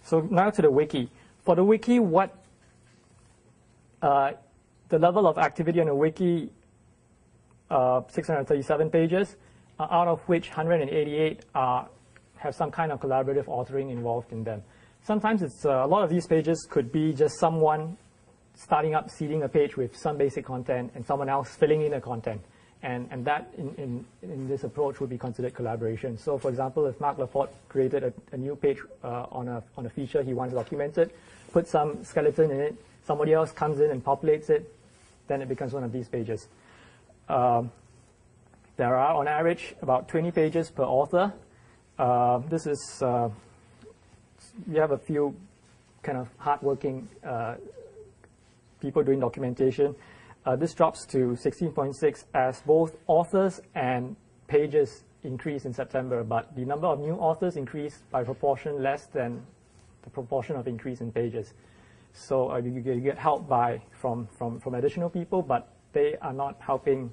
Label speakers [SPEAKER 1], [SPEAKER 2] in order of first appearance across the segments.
[SPEAKER 1] So now to the wiki. For the wiki, what the level of activity on the wiki, 637 pages, out of which 188 have some kind of collaborative authoring involved in them. Sometimes it's a lot of these pages could be just someone starting up, seeding a page with some basic content, and someone else filling in the content. And that, in this approach, would be considered collaboration. So, for example, if Mark Laporte created a new page on a feature he wants documented, put some skeleton in it, somebody else comes in and populates it, then it becomes one of these pages. There are, on average, about 20 pages per author. This is, we have a few kind of hardworking people doing documentation. This drops to 16.6 as both authors and pages increase in September, but the number of new authors increased by proportion less than the proportion of increase in pages. So you get help from additional people, but they are not helping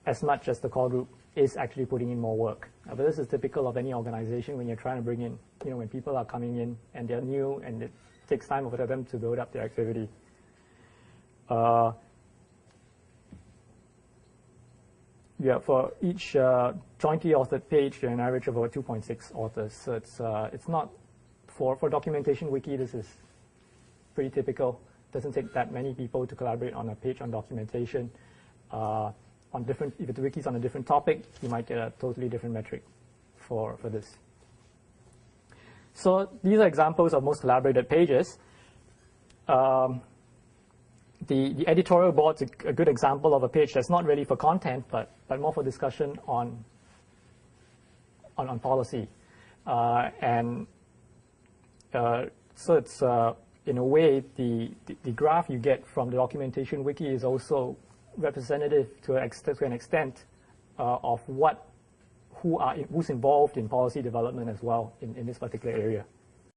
[SPEAKER 1] as much as the core group is actually putting in more work. But this is typical of any organization when you're trying to bring in, when people are coming in and they're new and it takes time for them to build up their activity. Yeah, for each jointly authored page, there are an average of about 2.6 authors. So it's not, for documentation wiki, this is pretty typical. It doesn't take that many people to collaborate on a page on documentation. If the wiki is on a different topic, you might get a totally different metric for this. So these are examples of most collaborated pages. The editorial board's a good example of a page that's not really for content, but more for discussion on policy. So it's, in a way, the graph you get from the documentation wiki is also representative to an extent of who's involved in policy development as well in this particular area.